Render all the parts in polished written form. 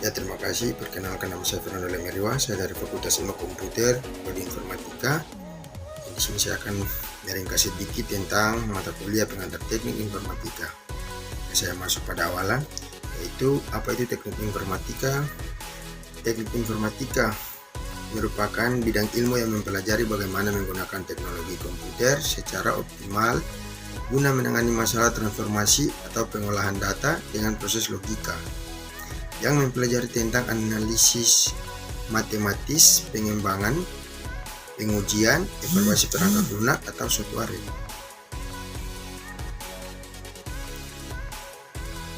Ya, terima kasih. Perkenalkan, nama saya Fernando Lemeriwa. Saya dari Fakultas Ilmu Komputer, Prodi Informatika. Di sini saya akan meringkas sedikit tentang mata kuliah pengantar teknik informatika. Saya masuk pada awalan, yaitu apa itu teknik informatika. Teknik informatika merupakan bidang ilmu yang mempelajari bagaimana menggunakan teknologi komputer secara optimal guna menangani masalah transformasi atau pengolahan data dengan proses logika, yang mempelajari tentang analisis matematis, pengembangan, pengujian, evaluasi perangkat lunak atau software.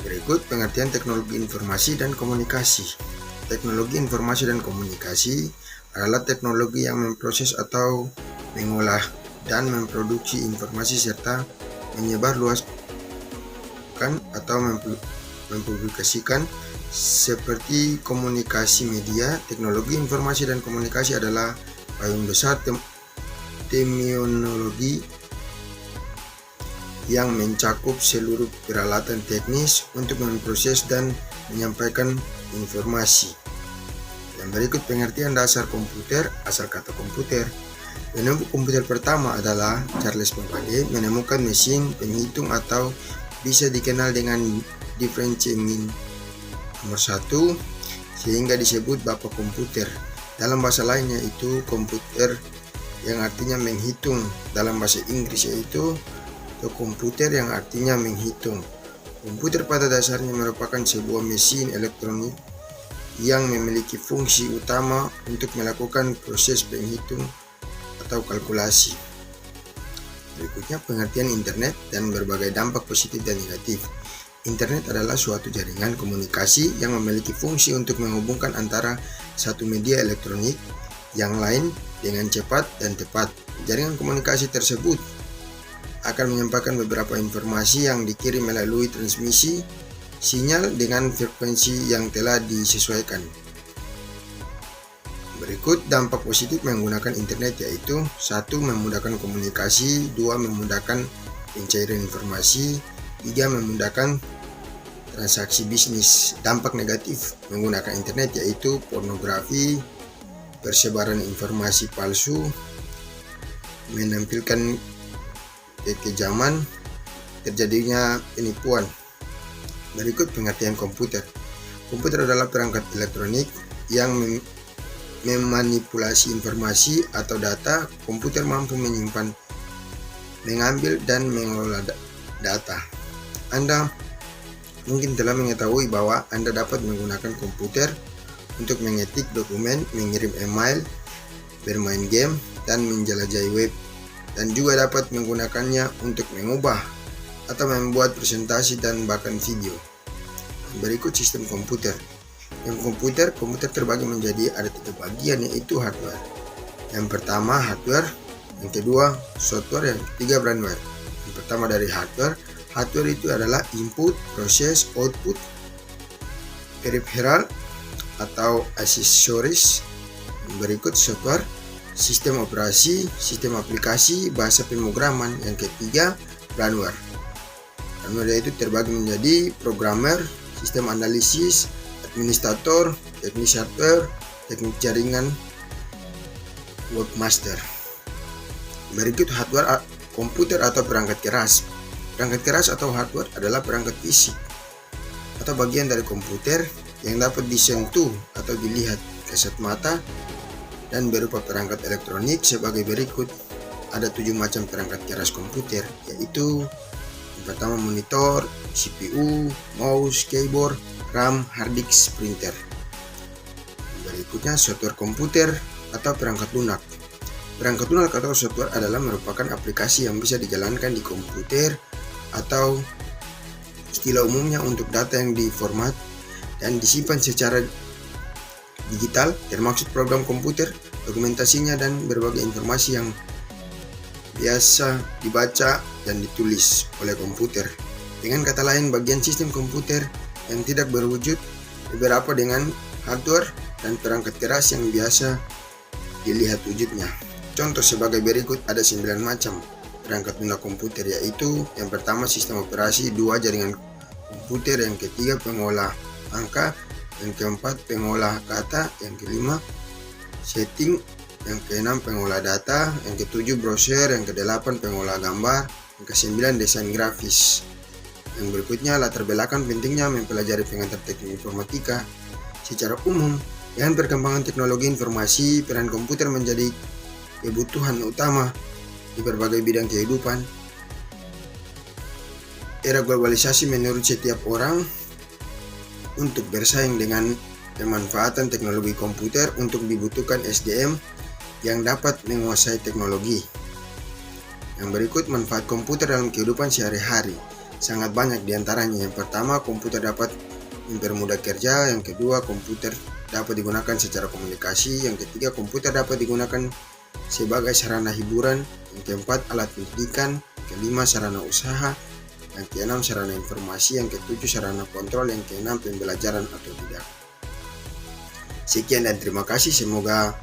Berikut pengertian teknologi informasi dan komunikasi. Teknologi informasi dan komunikasi adalah teknologi yang memproses atau mengolah dan memproduksi informasi serta menyebarluaskan atau mempublikasikan seperti komunikasi media. Teknologi informasi dan komunikasi adalah payung besar terminologi yang mencakup seluruh peralatan teknis untuk memproses dan menyampaikan informasi. Yang berikut pengertian dasar komputer. Asal kata komputer. Penemukan komputer pertama adalah Charles Babbage, menemukan mesin penghitung atau bisa dikenal dengan differential nomor 1, sehingga disebut bapak komputer. Dalam bahasa lainnya itu komputer yang artinya menghitung. Dalam bahasa Inggris yaitu komputer yang artinya menghitung. Komputer pada dasarnya merupakan sebuah mesin elektronik yang memiliki fungsi utama untuk melakukan proses penghitung atau kalkulasi. Berikutnya pengertian internet dan berbagai dampak positif dan negatif. Internet adalah suatu jaringan komunikasi yang memiliki fungsi untuk menghubungkan antara satu media elektronik yang lain dengan cepat dan tepat. Jaringan komunikasi tersebut akan menyampaikan beberapa informasi yang dikirim melalui transmisi sinyal dengan frekuensi yang telah disesuaikan. Berikut dampak positif menggunakan internet, yaitu 1. Memudahkan komunikasi, 2. Memudahkan pencairan informasi, 3. Memudahkan transaksi bisnis. Dampak negatif menggunakan internet yaitu pornografi, persebaran informasi palsu, menampilkan kekejaman, terjadinya penipuan. Berikut pengertian komputer. Komputer adalah perangkat elektronik yang memanipulasi informasi atau data. Komputer mampu menyimpan, mengambil, dan mengelola data. Anda mungkin telah mengetahui bahwa Anda dapat menggunakan komputer untuk mengetik dokumen, mengirim email, bermain game, dan menjelajahi web, dan juga dapat menggunakannya untuk mengubah atau membuat presentasi dan bahkan video. Berikut sistem komputer. Yang komputer terbagi menjadi ada 3 bagian, yaitu hardware. Yang pertama hardware, yang kedua software, yang ketiga firmware. Yang pertama dari hardware itu adalah input, proses, output, peripheral atau aksesoris. Berikut software, sistem operasi, sistem aplikasi, bahasa pemrograman. Yang ketiga firmware. Firmware itu terbagi menjadi programmer, sistem analisis, administrator, teknis hardware, teknik jaringan, webmaster. Berikut hardware komputer atau perangkat keras. Perangkat keras atau hardware adalah perangkat fisik atau bagian dari komputer yang dapat disentuh atau dilihat kasat mata dan berupa perangkat elektronik sebagai berikut. Ada 7 macam perangkat keras komputer, yaitu yang pertama monitor, CPU, mouse, keyboard, RAM, hard disk, printer. Berikutnya software komputer atau perangkat lunak. Perangkat lunak atau software adalah merupakan aplikasi yang bisa dijalankan di komputer atau istilah umumnya untuk data yang diformat dan disimpan secara digital, termasuk program komputer, dokumentasinya, dan berbagai informasi yang biasa dibaca dan ditulis oleh komputer. Dengan kata lain, bagian sistem komputer yang tidak berwujud beberapa dengan hardware dan perangkat keras yang biasa dilihat wujudnya. Contoh sebagai berikut, ada 9 macam perangkat lunak komputer, yaitu yang pertama sistem operasi, 2 jaringan komputer, yang ketiga pengolah angka, Yang keempat, pengolah kata. Yang kelima, setting. Yang keenam, pengolah data. Yang ketujuh, browser. Yang kedelapan, pengolah gambar. Yang kesembilan, desain grafis. Yang berikutnya, latar belakang pentingnya mempelajari pengantar teknik informatika. Secara umum, dengan perkembangan teknologi informasi, peran komputer menjadi kebutuhan utama di berbagai bidang kehidupan. Era globalisasi menurut setiap orang untuk bersaing dengan pemanfaatan teknologi komputer untuk dibutuhkan SDM yang dapat menguasai teknologi. Yang berikut manfaat komputer dalam kehidupan sehari-hari. Sangat banyak diantaranya. Yang pertama, komputer dapat mempermudah kerja. Yang kedua, komputer dapat digunakan secara komunikasi. Yang ketiga, komputer dapat digunakan sebagai sarana hiburan. Yang keempat, alat pendidikan. Yang kelima, sarana usaha. Yang keenam, sarana informasi. Yang ketujuh, sarana kontrol. Yang keenam, pembelajaran atau tidak. Sekian dan terima kasih. Semoga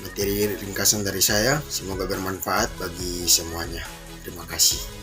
materi ringkasan dari saya semoga bermanfaat bagi semuanya. Terima kasih.